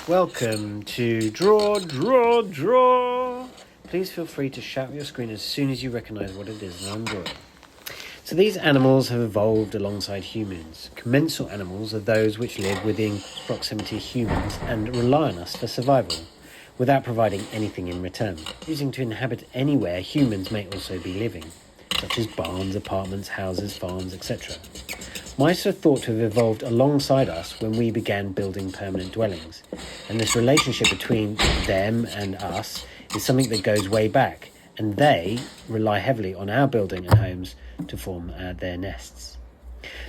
Welcome to Draw. Please feel free to shout at your screen as soon as you recognise what it is that I'm drawing. So these animals have evolved alongside humans. Commensal animals are those which live within proximity to humans and rely on us for survival, without providing anything in return. Choosing to inhabit anywhere humans may also be living, such as barns, apartments, houses, farms, etc. Mice are thought to have evolved alongside us when we began building permanent dwellings, and this relationship between them and us is something that goes way back, and they rely heavily on our building and homes to form their nests.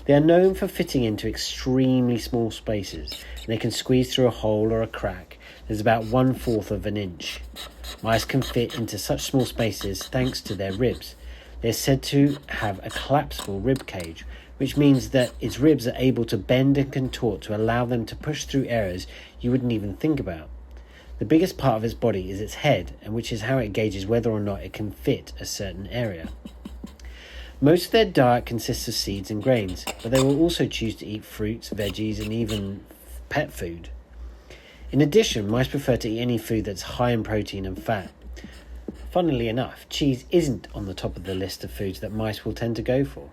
They are known for fitting into extremely small spaces, and they can squeeze through a hole or a crack that's about 1/4 of an inch. Mice can fit into such small spaces thanks to their ribs. They're said to have a collapsible rib cage, which means that its ribs are able to bend and contort to allow them to push through areas you wouldn't even think about. The biggest part of its body is its head, and which is how it gauges whether or not it can fit a certain area. Most of their diet consists of seeds and grains, but they will also choose to eat fruits, veggies, and even pet food. In addition, mice prefer to eat any food that's high in protein and fat. Funnily enough, cheese isn't on the top of the list of foods that mice will tend to go for.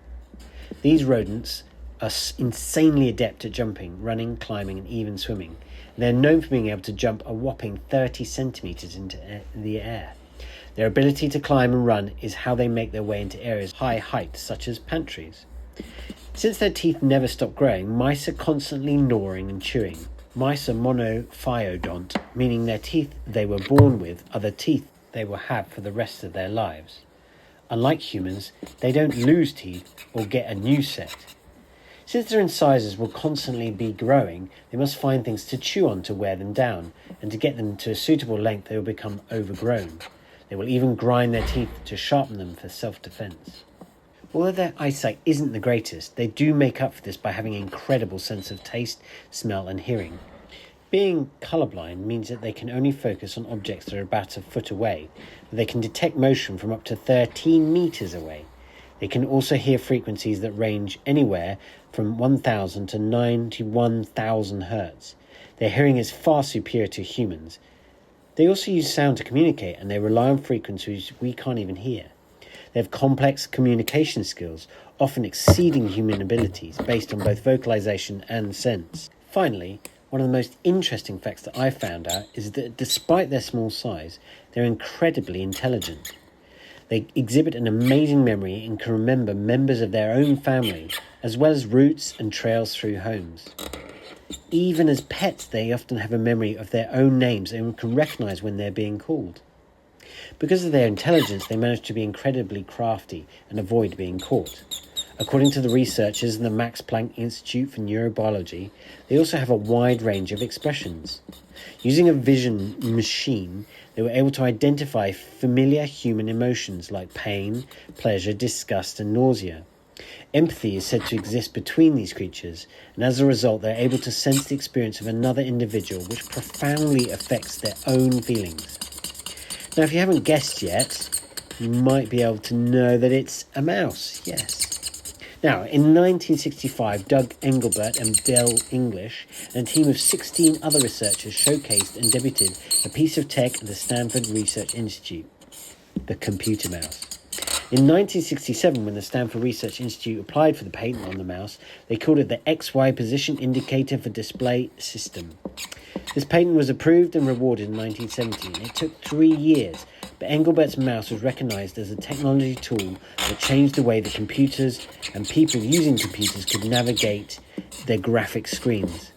These rodents are insanely adept at jumping, running, climbing, and even swimming. They're known for being able to jump a whopping 30 centimetres into the air. Their ability to climb and run is how they make their way into areas of high height, such as pantries. Since their teeth never stop growing, mice are constantly gnawing and chewing. Mice are monophyodont, meaning their teeth they were born with are the teeth they will have for the rest of their lives. Unlike humans, they don't lose teeth or get a new set. Since their incisors will constantly be growing, they must find things to chew on to wear them down, and to get them to a suitable length they will become overgrown. They will even grind their teeth to sharpen them for self-defense. Although their eyesight isn't the greatest, they do make up for this by having an incredible sense of taste, smell and hearing. Being colourblind means that they can only focus on objects that are about a foot away, but they can detect motion from up to 13 metres away. They can also hear frequencies that range anywhere from 1,000 to 91,000 hertz. Their hearing is far superior to humans. They also use sound to communicate, and they rely on frequencies we can't even hear. They have complex communication skills, often exceeding human abilities, based on both vocalization and sense. Finally, one of the most interesting facts that I found out is that despite their small size, they're incredibly intelligent. They exhibit an amazing memory and can remember members of their own family, as well as routes and trails through homes. Even as pets, they often have a memory of their own names and can recognise when they're being called. Because of their intelligence, they manage to be incredibly crafty and avoid being caught. According to the researchers in the Max Planck Institute for Neurobiology, they also have a wide range of expressions. Using a vision machine, they were able to identify familiar human emotions like pain, pleasure, disgust, and nausea. Empathy is said to exist between these creatures, and as a result, they're able to sense the experience of another individual, which profoundly affects their own feelings. Now, if you haven't guessed yet, you might be able to know that it's a mouse, yes. Now, in 1965, Doug Engelbert and Bill English and a team of 16 other researchers showcased and debuted a piece of tech at the Stanford Research Institute, the computer mouse. In 1967, when the Stanford Research Institute applied for the patent on the mouse, they called it the XY Position Indicator for Display System. This patent was approved and rewarded in 1970, and it took 3 years, but Engelbert's mouse was recognised as a technology tool that changed the way that computers and people using computers could navigate their graphic screens.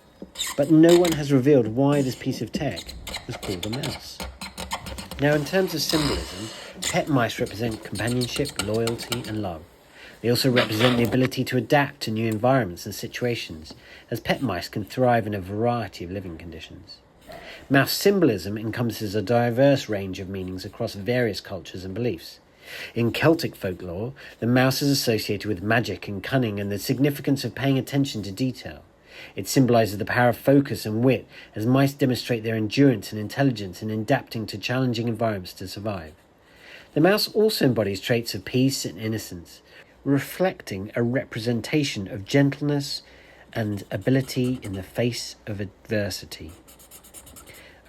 But no one has revealed why this piece of tech was called a mouse. Now, in terms of symbolism, pet mice represent companionship, loyalty and love. They also represent the ability to adapt to new environments and situations, as pet mice can thrive in a variety of living conditions. Mouse symbolism encompasses a diverse range of meanings across various cultures and beliefs. In Celtic folklore, the mouse is associated with magic and cunning and the significance of paying attention to detail. It symbolises the power of focus and wit, as mice demonstrate their endurance and intelligence in adapting to challenging environments to survive. The mouse also embodies traits of peace and innocence, reflecting a representation of gentleness and ability in the face of adversity.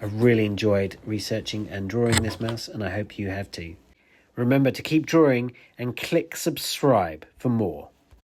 I really enjoyed researching and drawing this mouse, and I hope you have too. Remember to keep drawing and click subscribe for more.